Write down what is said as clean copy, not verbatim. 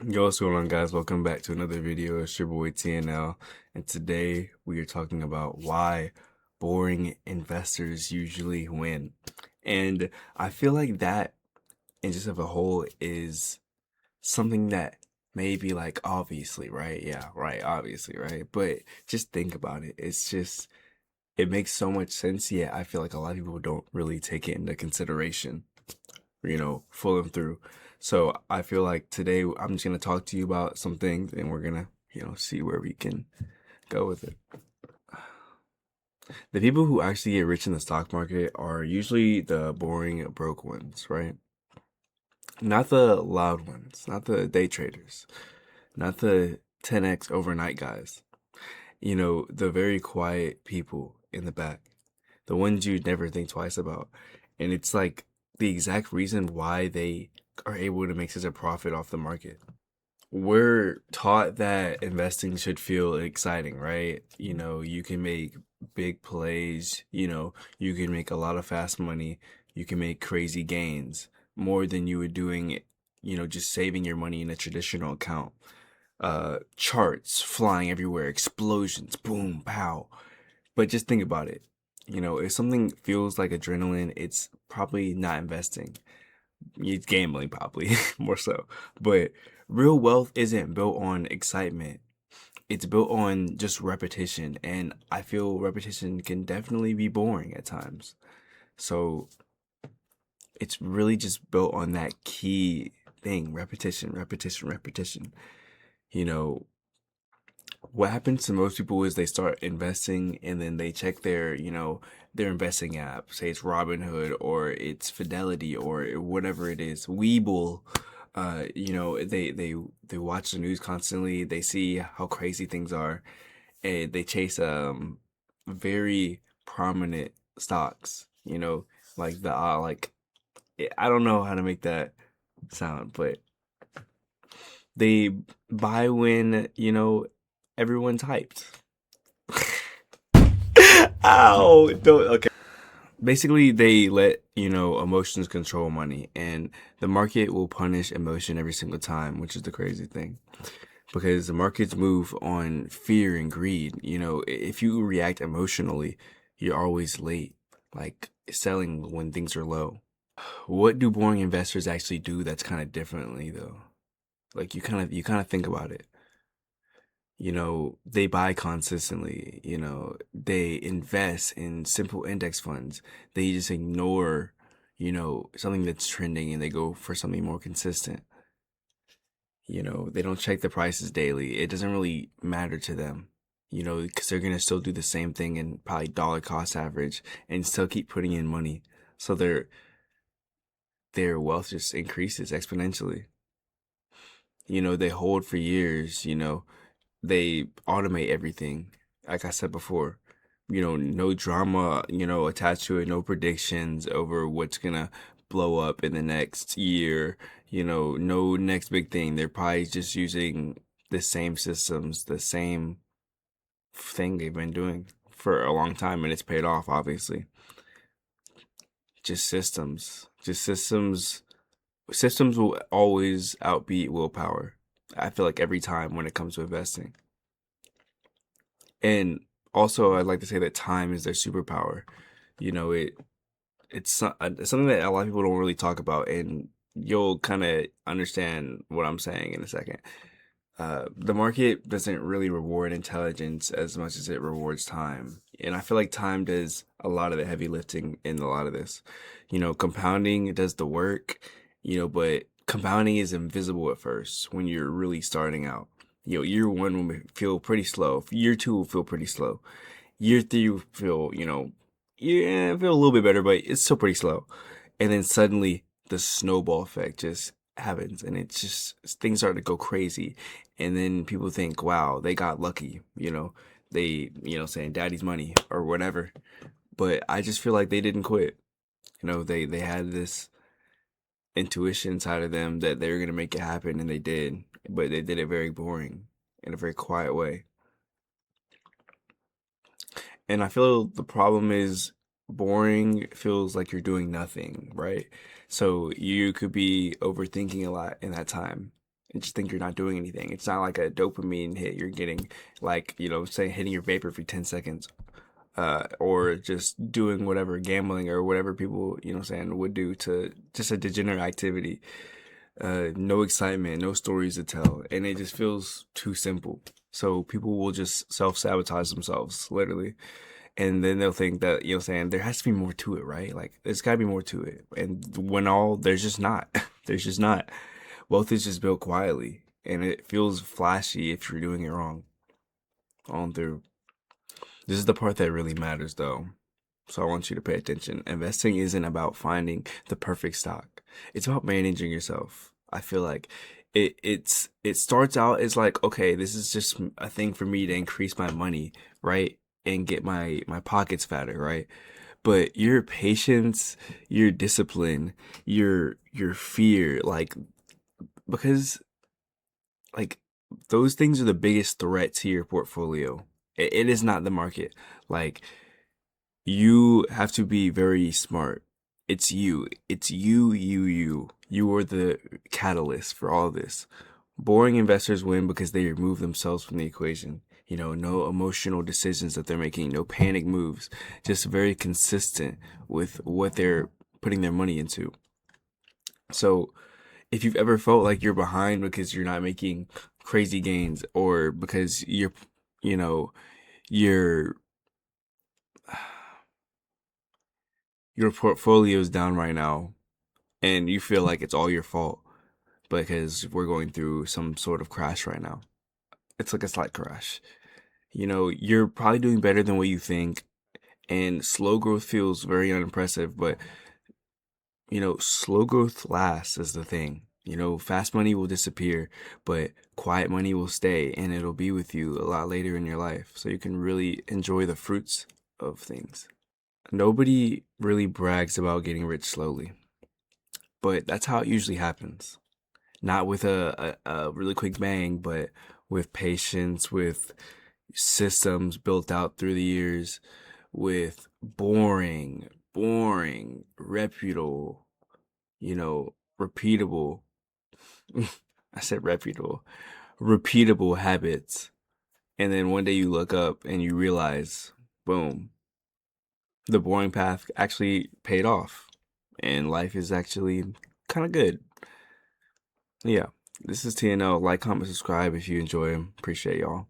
Yo, what's going on, guys? Welcome back to another video. It's your boy TNL, and today we are talking about why boring investors usually win. And I feel like that, and just as a whole, is something that may be like obviously, right? Yeah, right, obviously, right? But just think about it. It makes so much sense, yet I feel like a lot of people don't really take it into consideration, full and through. So I feel like today I'm just gonna talk to you about some things, and we're gonna, see where we can go with it. The people who actually get rich in the stock market are usually the boring, broke ones, right? Not the loud ones, not the day traders, not the 10x overnight guys. The very quiet people in the back, the ones you'd never think twice about. And it's like the exact reason why they are able to make such a profit off the market. We're taught that investing should feel exciting, right? You can make big plays, you can make a lot of fast money, you can make crazy gains, more than you would doing, just saving your money in a traditional account. Charts flying everywhere, explosions, boom, pow. But just think about it. If something feels like adrenaline, it's probably not investing. It's gambling, probably more so. But real wealth isn't built on excitement. It's built on just repetition, and I feel repetition can definitely be boring at times. So it's really just built on that key thing: repetition, repetition, repetition. You know, what happens to most people is they start investing and then they check their investing app, say it's Robinhood or it's Fidelity or whatever it is, Webull. They watch the news constantly, they see how crazy things are, and they chase very prominent stocks, like I don't know how to make that sound, but they buy when everyone's hyped. Ow! Don't. Okay. Basically, they let emotions control money, and the market will punish emotion every single time, which is the crazy thing. Because the markets move on fear and greed. If you react emotionally, you're always late, like selling when things are low. What do boring investors actually do that's kind of differently though? Like you kind of think about it. They buy consistently, they invest in simple index funds. They just ignore, something that's trending and they go for something more consistent. They don't check the prices daily. It doesn't really matter to them, because they're going to still do the same thing and probably dollar cost average and still keep putting in money. So their wealth just increases exponentially. They hold for years, they automate everything. Like I said before, no drama, attached to it, no predictions over what's gonna blow up in the next year, no next big thing. They're probably just using the same systems, the same thing they've been doing for a long time, and it's paid off, obviously. Just systems. Just systems. Systems will always outbeat willpower. I feel like every time when it comes to investing. And also, I'd like to say that time is their superpower. You know, it's something that a lot of people don't really talk about, and you'll kind of understand what I'm saying in a second. The market doesn't really reward intelligence as much as it rewards time, and I feel like time does a lot of the heavy lifting in a lot of this. Compounding does the work, but compounding is invisible at first when you're really starting out. Year one will feel pretty slow. Year two will feel pretty slow. Year three will feel, yeah, feel a little bit better, but it's still pretty slow. And then suddenly the snowball effect just happens, and it's just things start to go crazy. And then people think, wow, they got lucky, they, saying daddy's money or whatever. But I just feel like they didn't quit. They had this intuition inside of them that they were going to make it happen, and they did, but they did it very boring in a very quiet way. And I feel the problem is boring feels like you're doing nothing, right? So you could be overthinking a lot in that time. and just think you're not doing anything. It's not like a dopamine hit you're getting, like, say hitting your vape every 10 seconds, or just doing whatever, gambling or whatever people, saying would do to just a degenerate activity. No excitement, no stories to tell, and it just feels too simple. So people will just self sabotage themselves, literally. And then they'll think that, saying there has to be more to it, right? Like, there's got to be more to it. And when there's just not. There's just not. Wealth is just built quietly, and it feels flashy if you're doing it wrong. On through. This is the part that really matters, though. So I want you to pay attention. Investing isn't about finding the perfect stock. It's about managing yourself. I feel like it starts out as like, okay, this is just a thing for me to increase my money, right? And get my pockets fatter, right? But your patience, your discipline, your fear, like, because like those things are the biggest threat to your portfolio. It is not the market. Like, you have to be very smart. It's you. It's you, you, you. You are the catalyst for all this. Boring investors win because they remove themselves from the equation. No emotional decisions that they're making, no panic moves, just very consistent with what they're putting their money into. So, if you've ever felt like you're behind because you're not making crazy gains, or because you know, your your portfolio is down right now, and you feel like it's all your fault because we're going through some sort of crash right now. It's like a slight crash. You're probably doing better than what you think, and slow growth feels very unimpressive, but slow growth lasts is the thing. Fast money will disappear, but quiet money will stay, and it'll be with you a lot later in your life. So you can really enjoy the fruits of things. Nobody really brags about getting rich slowly, but that's how it usually happens. Not with a really quick bang, but with patience, with systems built out through the years, with boring, reputable, repeatable. I said reputable, repeatable habits. And then one day you look up and you realize, boom, the boring path actually paid off. And life is actually kind of good. Yeah. This is TNL. Like, comment, subscribe if you enjoy them. Appreciate y'all.